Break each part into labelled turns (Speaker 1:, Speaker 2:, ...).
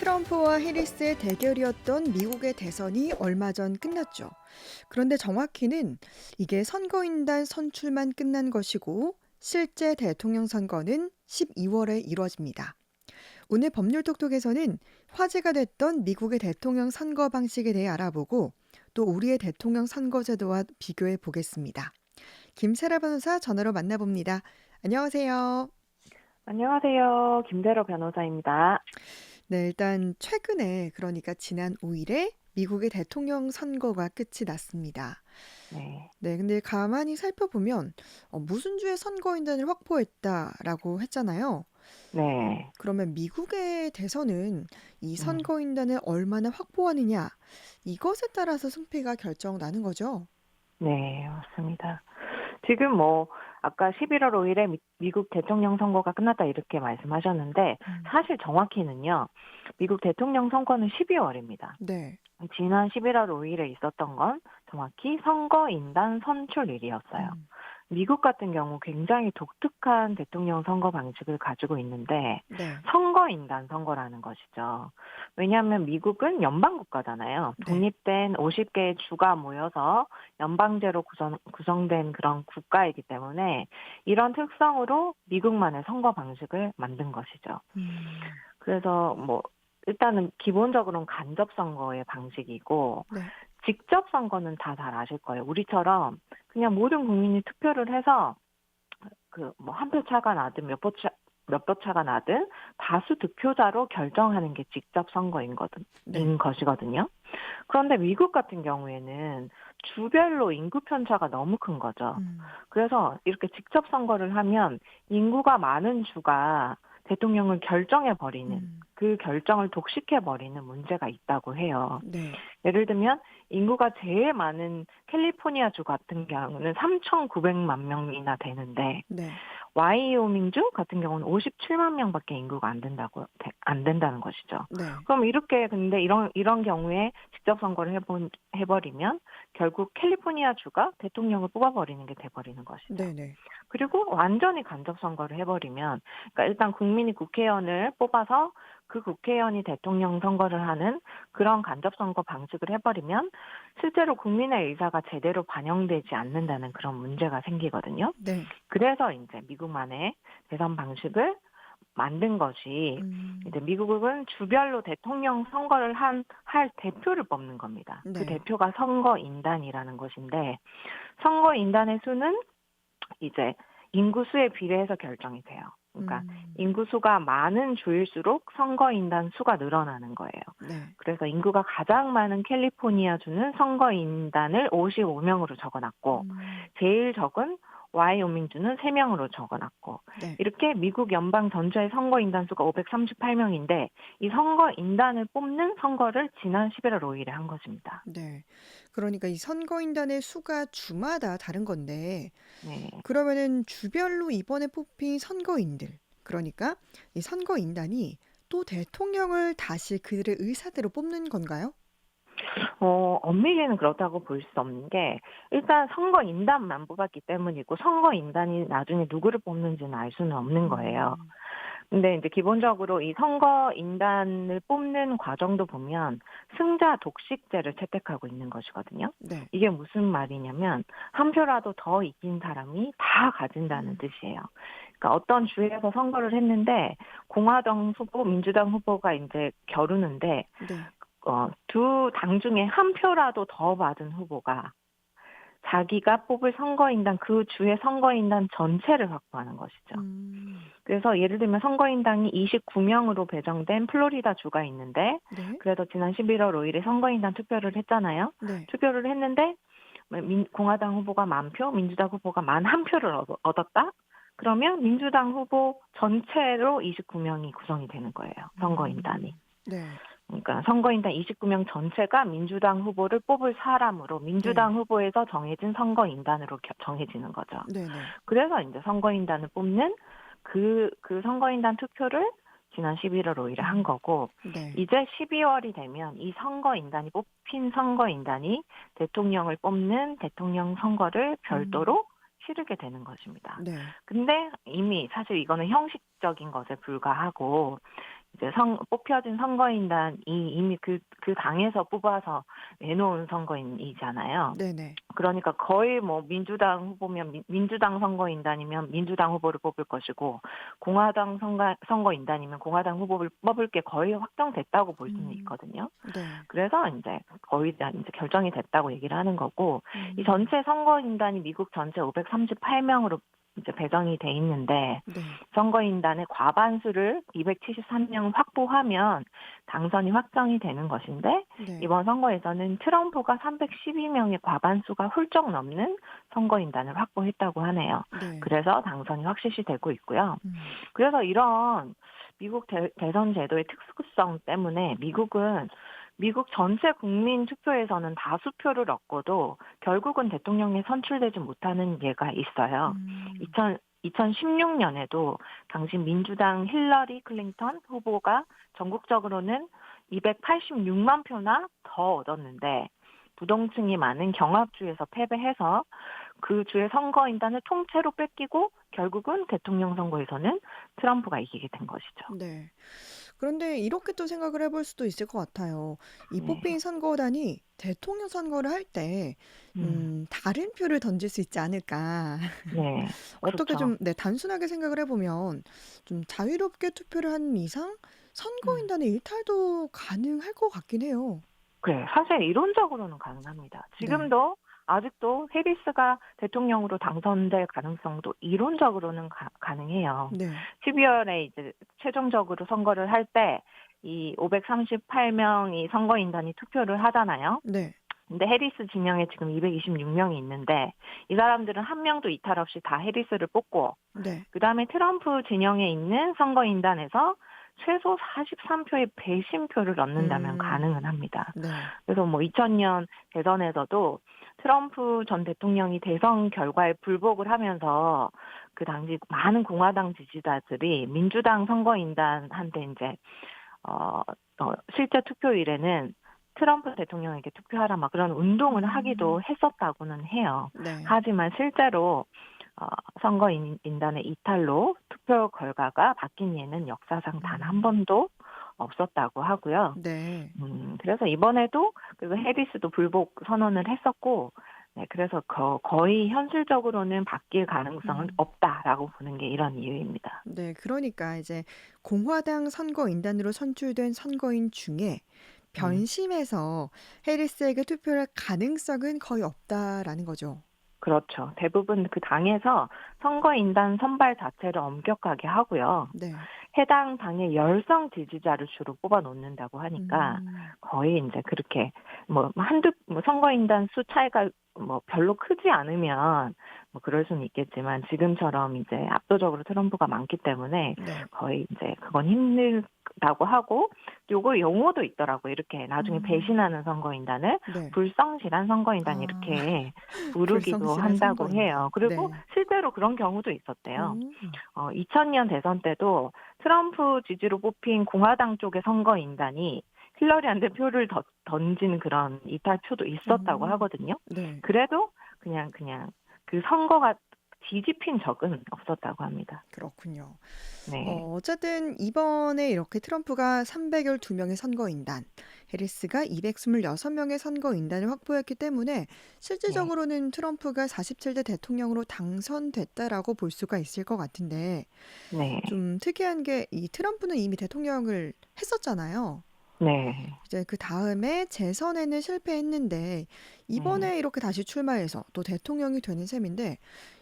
Speaker 1: 트럼프와 해리스의 대결이었던 미국의 대선이 얼마 전 끝났죠. 그런데 정확히는 이게 선거인단 선출만 끝난 것이고 실제 대통령 선거는 12월에 이뤄집니다. 오늘 법률톡톡에서는 화제가 됐던 미국의 대통령 선거 방식에 대해 알아보고 또 우리의 대통령 선거제도와 비교해 보겠습니다. 김세라 변호사 전화로 만나봅니다. 안녕하세요.
Speaker 2: 안녕하세요. 김대로 변호사입니다.
Speaker 1: 네, 일단 최근에 그러니까 지난 5일에 미국의 대통령 선거가 끝이 났습니다.
Speaker 2: 네.
Speaker 1: 네, 근데 가만히 살펴보면 무슨 주의 선거인단을 확보했다라고 했잖아요.
Speaker 2: 네.
Speaker 1: 그러면 미국의 대선은 이
Speaker 2: 음,
Speaker 1: 선거인단을 얼마나 확보하느냐 이것에 따라서 승패가 결정나는 거죠.
Speaker 2: 네, 맞습니다. 지금 아까 11월 5일에 미국 대통령 선거가 끝났다 이렇게 말씀하셨는데,
Speaker 1: 음,
Speaker 2: 사실 정확히는요, 미국 대통령 선거는 12월입니다.
Speaker 1: 네,
Speaker 2: 지난 11월 5일에 있었던 건 정확히 선거인단 선출일이었어요.
Speaker 1: 음,
Speaker 2: 미국 같은 경우 굉장히 독특한 대통령 선거 방식을 가지고 있는데
Speaker 1: 네,
Speaker 2: 선거인단 선거라는 것이죠. 왜냐하면 미국은 연방 국가잖아요.
Speaker 1: 네,
Speaker 2: 독립된 50개의 주가 모여서 연방제로 구성된 그런 국가이기 때문에 이런 특성으로 미국만의 선거 방식을 만든 것이죠.
Speaker 1: 음,
Speaker 2: 그래서 일단은 기본적으로는 간접 선거의 방식이고
Speaker 1: 네,
Speaker 2: 직접 선거는 다 잘 아실 거예요. 우리처럼 그냥 모든 국민이 투표를 해서 한 표 차가 나든 몇 표 차가 나든 다수 득표자로 결정하는 게 직접
Speaker 1: 네,
Speaker 2: 인 것이거든요. 그런데 미국 같은 경우에는 주별로 인구 편차가 너무 큰 거죠.
Speaker 1: 음,
Speaker 2: 그래서 이렇게 직접 선거를 하면 인구가 많은 주가 대통령을 결정해 버리는
Speaker 1: 음,
Speaker 2: 그 결정을 독식해 버리는 문제가 있다고 해요.
Speaker 1: 네,
Speaker 2: 예를 들면 인구가 제일 많은 캘리포니아 주 같은 경우는 3,900만 명이나 되는데
Speaker 1: 네,
Speaker 2: 와이오밍주 같은 경우는 57만 명밖에 인구가 안 된다는 것이죠.
Speaker 1: 네,
Speaker 2: 그럼 이렇게 근데 이런 경우에 직접 선거를 해버리면 결국 캘리포니아 주가 대통령을 뽑아버리는 게 돼버리는 것이죠.
Speaker 1: 네, 네,
Speaker 2: 그리고 완전히 간접 선거를 해버리면, 그러니까 일단 국민이 국회의원을 뽑아서 그 국회의원이 대통령 선거를 하는 그런 간접 선거 방식을 해버리면 실제로 국민의 의사가 제대로 반영되지 않는다는 그런 문제가 생기거든요.
Speaker 1: 네,
Speaker 2: 그래서 이제 미국만의 대선 방식을 만든 것이
Speaker 1: 음,
Speaker 2: 이제 미국은 주별로 대통령 선거를 할 대표를 뽑는 겁니다. 그
Speaker 1: 네.
Speaker 2: 대표가 선거인단이라는 것인데 선거인단의 수는 이제 인구수에 비례해서 결정이 돼요. 그러니까
Speaker 1: 음,
Speaker 2: 인구수가 많은 주일수록 선거인단 수가 늘어나는 거예요.
Speaker 1: 네.
Speaker 2: 그래서 인구가 가장 많은 캘리포니아 주는 선거인단을 55명으로 적어놨고
Speaker 1: 음,
Speaker 2: 제일 적은 와이오밍 주는 3명으로 적어놨고
Speaker 1: 네.
Speaker 2: 이렇게 미국 연방 전체의 선거인단 수가 538명인데 이 선거인단을 뽑는 선거를 지난 11월 5일에 한 것입니다.
Speaker 1: 네. 그러니까 이 선거인단의 수가 주마다 다른 건데,
Speaker 2: 네.
Speaker 1: 그러면은 주별로 이번에 뽑힌 선거인들, 그러니까 이 선거인단이 또 대통령을 다시 그들의 의사대로 뽑는 건가요?
Speaker 2: 엄밀히는 그렇다고 볼 수 없는 게 일단 선거인단만 뽑았기 때문이고 선거인단이 나중에 누구를 뽑는지는 알 수는 없는 거예요.
Speaker 1: 음,
Speaker 2: 근데 이제 기본적으로 이 선거인단을 뽑는 과정도 보면 승자 독식제를 채택하고 있는 것이거든요.
Speaker 1: 네.
Speaker 2: 이게 무슨 말이냐면 한 표라도 더 이긴 사람이 다 가진다는
Speaker 1: 음,
Speaker 2: 뜻이에요. 그러니까 어떤 주에서 선거를 했는데 공화당 후보, 민주당 후보가 이제 겨루는데
Speaker 1: 네.
Speaker 2: 두 당 중에 한 표라도 더 받은 후보가 자기가 뽑을 선거인단 그 주의 선거인단 전체를 확보하는 것이죠.
Speaker 1: 음,
Speaker 2: 그래서 예를 들면 선거인단이 29명으로 배정된 플로리다 주가 있는데
Speaker 1: 네.
Speaker 2: 그래서 지난 11월 5일에 선거인단 투표를 했잖아요.
Speaker 1: 네.
Speaker 2: 투표를 했는데 공화당 후보가 10,000표, 민주당 후보가 11,000표를 얻었다? 그러면 민주당 후보 전체로 29명이 구성이 되는 거예요. 선거인단이.
Speaker 1: 네.
Speaker 2: 그러니까 선거인단 29명 전체가 민주당 후보를 뽑을 사람으로
Speaker 1: 네.
Speaker 2: 민주당 후보에서 정해진 선거인단으로 정해지는 거죠.
Speaker 1: 네. 네.
Speaker 2: 그래서 이제 선거인단을 뽑는 그 선거인단 투표를 지난 11월 5일에 한
Speaker 1: 음,
Speaker 2: 거고,
Speaker 1: 네.
Speaker 2: 이제 12월이 되면 이 선거인단이 뽑힌 선거인단이 대통령을 뽑는 대통령 선거를
Speaker 1: 음,
Speaker 2: 별도로 치르게 되는 것입니다.
Speaker 1: 네.
Speaker 2: 근데 이미 사실 이거는 형식적인 것에 불과하고 이제 뽑혀진 선거인단이 이미 그 당에서 뽑아서 내놓은 선거인이잖아요.
Speaker 1: 네네.
Speaker 2: 그러니까 거의 뭐 민주당 후보면 민주당 선거인단이면 민주당 후보를 뽑을 것이고 공화당 선거인단이면 공화당 후보를 뽑을 게 거의 확정됐다고 볼 수는
Speaker 1: 음.
Speaker 2: 있거든요.
Speaker 1: 네.
Speaker 2: 그래서 이제 거의 다 이제 결정이 됐다고 얘기를 하는 거고 이
Speaker 1: 음.
Speaker 2: 전체 선거인단이 미국 전체 538명으로 이제 배정이 돼 있는데
Speaker 1: 네.
Speaker 2: 선거인단의 과반수를 273명 확보하면 당선이 확정이 되는 것인데
Speaker 1: 네.
Speaker 2: 이번 선거에서는 트럼프가 312명의 과반수가 훌쩍 넘는 선거인단을 확보했다고 하네요.
Speaker 1: 네.
Speaker 2: 그래서 당선이 확실시 되고 있고요.
Speaker 1: 음.
Speaker 2: 그래서 이런 미국 대선 제도의 특수성 때문에 미국 전체 국민 투표에서는 다수표를 얻고도 결국은 대통령에 선출되지 못하는 예가 있어요.
Speaker 1: 음.
Speaker 2: 2016년에도 당시 민주당 힐러리 클린턴 후보가 전국적으로는 286만 표나 더 얻었는데 부동층이 많은 경합주에서 패배해서 그 주의 선거인단을 통째로 뺏기고 결국은 대통령 선거에서는 트럼프가 이기게 된 것이죠.
Speaker 1: 네. 그런데 이렇게 또 생각을 해볼 수도 있을 것 같아요. 이
Speaker 2: 네.
Speaker 1: 뽑힌 선거단이 대통령 선거를 할 때,
Speaker 2: 음.
Speaker 1: 다른 표를 던질 수 있지 않을까.
Speaker 2: 네.
Speaker 1: 어떻게
Speaker 2: 그렇죠.
Speaker 1: 좀, 네, 단순하게 생각을 해보면, 좀 자유롭게 투표를 하는 이상,
Speaker 2: 음.
Speaker 1: 선거인단의 일탈도 가능할 것 같긴 해요.
Speaker 2: 그래, 사실 이론적으로는 가능합니다.
Speaker 1: 네.
Speaker 2: 지금도 아직도 해리스가 대통령으로 당선될 가능성도 이론적으로는 가능해요.
Speaker 1: 네.
Speaker 2: 12월에 이제 최종적으로 선거를 할 때 이 538명이 선거인단이 투표를 하잖아요.
Speaker 1: 네.
Speaker 2: 근데 해리스 진영에 지금 226명이 있는데 이 사람들은 한 명도 이탈 없이 다 해리스를 뽑고
Speaker 1: 네.
Speaker 2: 그다음에 트럼프 진영에 있는 선거인단에서 최소 43표의 배신표를 얻는다면
Speaker 1: 음,
Speaker 2: 가능은 합니다.
Speaker 1: 네.
Speaker 2: 그래서 뭐 2000년 대선에서도 트럼프 전 대통령이 대선 결과에 불복을 하면서 그 당시 많은 공화당 지지자들이 민주당 선거인단한테 이제 어, 실제 투표일에는 트럼프 대통령에게 투표하라 막 그런 운동을 하기도
Speaker 1: 음,
Speaker 2: 했었다고는 해요.
Speaker 1: 네.
Speaker 2: 하지만 실제로 선거인단의 이탈로 투표 결과가 바뀐 예는 역사상 단 한
Speaker 1: 음,
Speaker 2: 번도 없었다고 하고요.
Speaker 1: 네.
Speaker 2: 그래서 이번에도 그리고 해리스도 불복 선언을 했었고, 네, 그래서 거의 현실적으로는 바뀔 가능성은
Speaker 1: 음.
Speaker 2: 없다라고 보는 게 이런 이유입니다.
Speaker 1: 네, 그러니까 이제 공화당 선거인단으로 선출된 선거인 중에
Speaker 2: 음.
Speaker 1: 변심해서 해리스에게 투표를 할 가능성은 거의 없다라는 거죠.
Speaker 2: 그렇죠. 대부분 그 당에서 선거인단 선발 자체를 엄격하게 하고요.
Speaker 1: 네.
Speaker 2: 해당 당의 열성 지지자를 주로 뽑아 놓는다고 하니까
Speaker 1: 음,
Speaker 2: 거의 이제 그렇게 뭐 선거인단 수 차이가 뭐 별로 크지 않으면 뭐 그럴 수는 있겠지만 지금처럼 이제 압도적으로 트럼프가 많기 때문에
Speaker 1: 네.
Speaker 2: 거의 이제 그건 힘들다고 하고 요거 용어도 있더라고요. 이렇게 나중에
Speaker 1: 음,
Speaker 2: 배신하는 선거인단을
Speaker 1: 네.
Speaker 2: 불성실한 선거인단
Speaker 1: 아,
Speaker 2: 이렇게 부르기도
Speaker 1: 불성실한
Speaker 2: 한다고
Speaker 1: 선거인단.
Speaker 2: 해요. 그리고
Speaker 1: 네.
Speaker 2: 실제로 그런 경우도 있었대요.
Speaker 1: 오,
Speaker 2: 2000년 대선 때도 트럼프 지지로 뽑힌 공화당 쪽의 선거인단이 힐러리한테 표를 던진 그런 이탈표도 있었다고
Speaker 1: 오,
Speaker 2: 하거든요.
Speaker 1: 네.
Speaker 2: 그래도 그냥 그 선거가 뒤집힌 적은 없었다고 합니다.
Speaker 1: 그렇군요.
Speaker 2: 네.
Speaker 1: 어쨌든 이번에 이렇게 트럼프가 312명의 선거인단, 해리스가 226명의 선거인단을 확보했기 때문에
Speaker 2: 네.
Speaker 1: 실질적으로는 트럼프가 47대 대통령으로 당선됐다라고 볼 수가 있을 것 같은데
Speaker 2: 네.
Speaker 1: 좀 특이한 게 이 트럼프는 이미 대통령을 했었잖아요.
Speaker 2: 네.
Speaker 1: 이제 그 다음에 재선에는 실패했는데
Speaker 2: 네.
Speaker 1: 이번에 이렇게 다시 출마해서 또 대통령이 되는 셈인데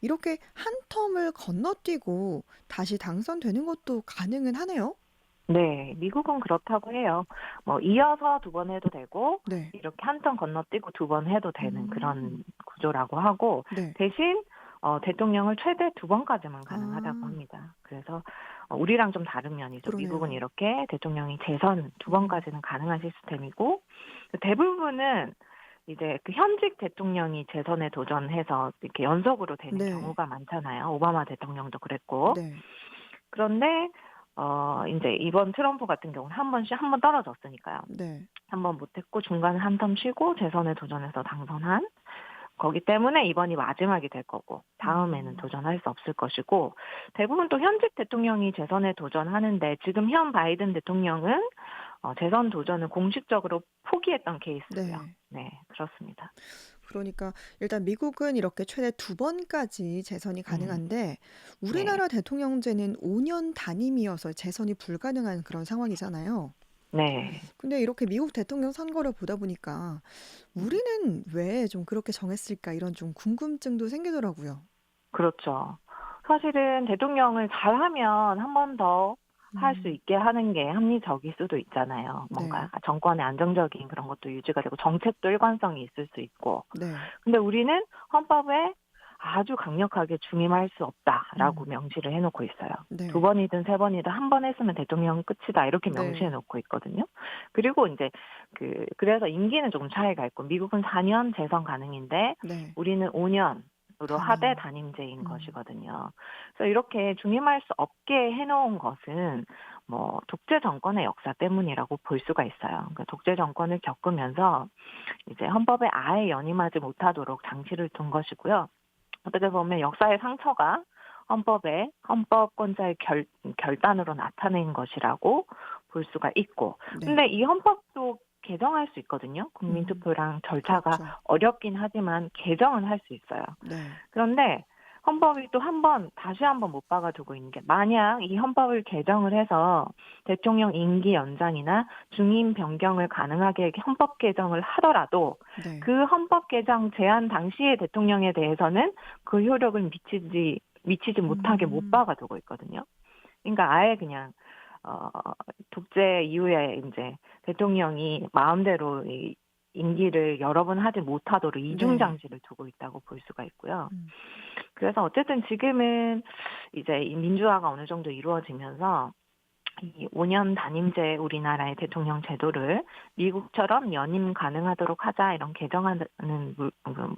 Speaker 1: 이렇게 한 텀을 건너뛰고 다시 당선되는 것도 가능은 하네요.
Speaker 2: 네, 미국은 그렇다고 해요. 뭐 이어서 두 번 해도 되고
Speaker 1: 네.
Speaker 2: 이렇게 한 턴 건너뛰고 두 번 해도 되는
Speaker 1: 음,
Speaker 2: 그런 구조라고 하고
Speaker 1: 네.
Speaker 2: 대신 대통령을 최대 두 번까지만 가능하다고
Speaker 1: 아,
Speaker 2: 합니다. 그래서 우리랑 좀 다른 면이죠. 미국은
Speaker 1: 그러네요.
Speaker 2: 이렇게 대통령이 재선 두
Speaker 1: 음,
Speaker 2: 번까지는 가능한 시스템이고 대부분은 이제 그 현직 대통령이 재선에 도전해서 이렇게 연속으로 되는
Speaker 1: 네.
Speaker 2: 경우가 많잖아요. 오바마 대통령도 그랬고.
Speaker 1: 네.
Speaker 2: 그런데 이제 이번 트럼프 같은 경우는 한 번 떨어졌으니까요.
Speaker 1: 네.
Speaker 2: 한 번 못했고 중간에 한 텀 쉬고 재선에 도전해서 당선한 거기 때문에 이번이 마지막이 될 거고 다음에는
Speaker 1: 음.
Speaker 2: 도전할 수 없을 것이고 대부분 또 현직 대통령이 재선에 도전하는데 지금 현 바이든 대통령은 재선 도전을 공식적으로 포기했던 케이스고요.
Speaker 1: 네.
Speaker 2: 네, 그렇습니다.
Speaker 1: 그러니까 일단 미국은 이렇게 최대 두 번까지 재선이
Speaker 2: 음,
Speaker 1: 가능한데
Speaker 2: 네,
Speaker 1: 우리나라 대통령제는 5년 단임이어서 재선이 불가능한 그런 상황이잖아요.
Speaker 2: 네.
Speaker 1: 근데 이렇게 미국 대통령 선거를 보다 보니까
Speaker 2: 음,
Speaker 1: 우리는 왜 좀 그렇게 정했을까 이런 좀 궁금증도 생기더라고요.
Speaker 2: 그렇죠. 사실은 대통령을 잘하면 한 번 더 할 수
Speaker 1: 음.
Speaker 2: 있게 하는 게 합리적일 수도 있잖아요. 뭔가
Speaker 1: 네.
Speaker 2: 정권의 안정적인 그런 것도 유지가 되고 정책도 일관성이 있을 수 있고.
Speaker 1: 네.
Speaker 2: 근데 우리는 헌법에 아주 강력하게 중임할 수 없다라고
Speaker 1: 음.
Speaker 2: 명시를 해놓고 있어요. 두
Speaker 1: 네.
Speaker 2: 번이든 세 번이든 한 번 했으면 대통령은 끝이다 이렇게 명시해
Speaker 1: 네.
Speaker 2: 놓고 있거든요. 그리고 이제 그래서 임기는 조금 차이가 있고 미국은 4년 재선 가능인데
Speaker 1: 네.
Speaker 2: 우리는 5년으로 하되
Speaker 1: 단임.
Speaker 2: 단임제인
Speaker 1: 음.
Speaker 2: 것이거든요. 그래서 이렇게 중임할 수 없게 해놓은 것은 뭐 독재 정권의 역사 때문이라고 볼 수가 있어요. 그러니까 독재 정권을 겪으면서 이제 헌법에 아예 연임하지 못하도록 장치를 둔 것이고요. 어떻게 보면 역사의 상처가 헌법에 헌법권자의 결단으로 나타낸 것이라고 볼 수가 있고,
Speaker 1: 네.
Speaker 2: 근데 이 헌법도 개정할 수 있거든요.
Speaker 1: 음.
Speaker 2: 국민투표랑 절차가
Speaker 1: 그렇죠.
Speaker 2: 어렵긴 하지만 개정은 할 수 있어요.
Speaker 1: 네.
Speaker 2: 그런데 헌법이 또 다시 한 번 못 박아두고 있는 게 만약 이 헌법을 개정을 해서 대통령 임기 연장이나 중임 변경을 가능하게 헌법 개정을 하더라도
Speaker 1: 네.
Speaker 2: 그 헌법 개정 제안 당시의 대통령에 대해서는 그 효력을 미치지 못하게 못
Speaker 1: 음.
Speaker 2: 박아두고 있거든요. 그러니까 아예 그냥 어, 독재 이후에 이제 대통령이 마음대로 이 임기를 여러 번 하지 못하도록 이중
Speaker 1: 네.
Speaker 2: 장치를 두고 있다고 볼 수가 있고요.
Speaker 1: 음.
Speaker 2: 그래서 어쨌든 지금은 이제 이 민주화가 어느 정도 이루어지면서 이 5년 단임제 우리나라의 대통령 제도를 미국처럼 연임 가능하도록 하자 이런 개정하는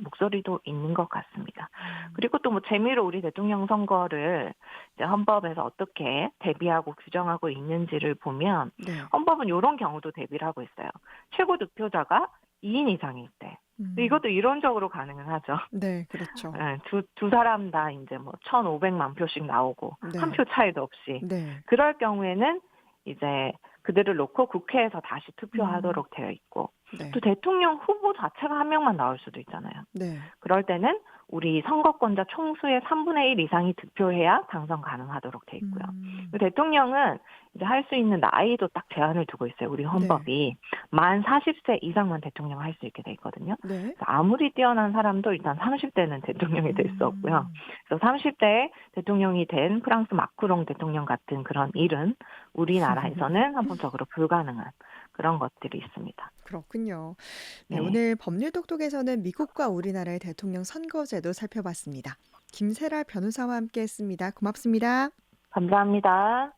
Speaker 2: 목소리도 있는 것 같습니다.
Speaker 1: 음.
Speaker 2: 그리고 또 뭐 재미로 우리 대통령 선거를 이제 헌법에서 어떻게 대비하고 규정하고 있는지를 보면
Speaker 1: 네.
Speaker 2: 헌법은 이런 경우도 대비를 하고 있어요. 최고 득표자가 2인 이상일 때.
Speaker 1: 음.
Speaker 2: 이것도 이론적으로 가능은 하죠.
Speaker 1: 네. 그렇죠.
Speaker 2: 예, 두 사람 다 이제 뭐 1,500만 표씩 나오고 한
Speaker 1: 네.
Speaker 2: 표 차이도 없이
Speaker 1: 네.
Speaker 2: 그럴 경우에는 이제 그들을 놓고 국회에서 다시
Speaker 1: 음.
Speaker 2: 투표하도록 되어 있고 또
Speaker 1: 네.
Speaker 2: 대통령 후보 자체가 한 명만 나올 수도 있잖아요.
Speaker 1: 네.
Speaker 2: 그럴 때는 우리 선거권자 총수의 3분의 1 이상이 득표해야 당선 가능하도록 돼 있고요.
Speaker 1: 음.
Speaker 2: 대통령은 이제 할 수 있는 나이도 딱 제한을 두고 있어요. 우리
Speaker 1: 네.
Speaker 2: 헌법이 만 40세 이상만 대통령 할 수 있게 돼 있거든요.
Speaker 1: 네.
Speaker 2: 그래서 아무리 뛰어난 사람도 일단 30대는 대통령이 될 수 없고요.
Speaker 1: 음.
Speaker 2: 그래서 30대에 대통령이 된 프랑스 마크롱 대통령 같은 그런 일은 우리나라에서는 헌법적으로 불가능한 그런 것들이 있습니다.
Speaker 1: 그렇군요. 네,
Speaker 2: 네,
Speaker 1: 오늘 법률 독독에서는 미국과 우리나라의 대통령 선거제도 살펴봤습니다. 김세라 변호사와 함께했습니다. 고맙습니다.
Speaker 2: 감사합니다.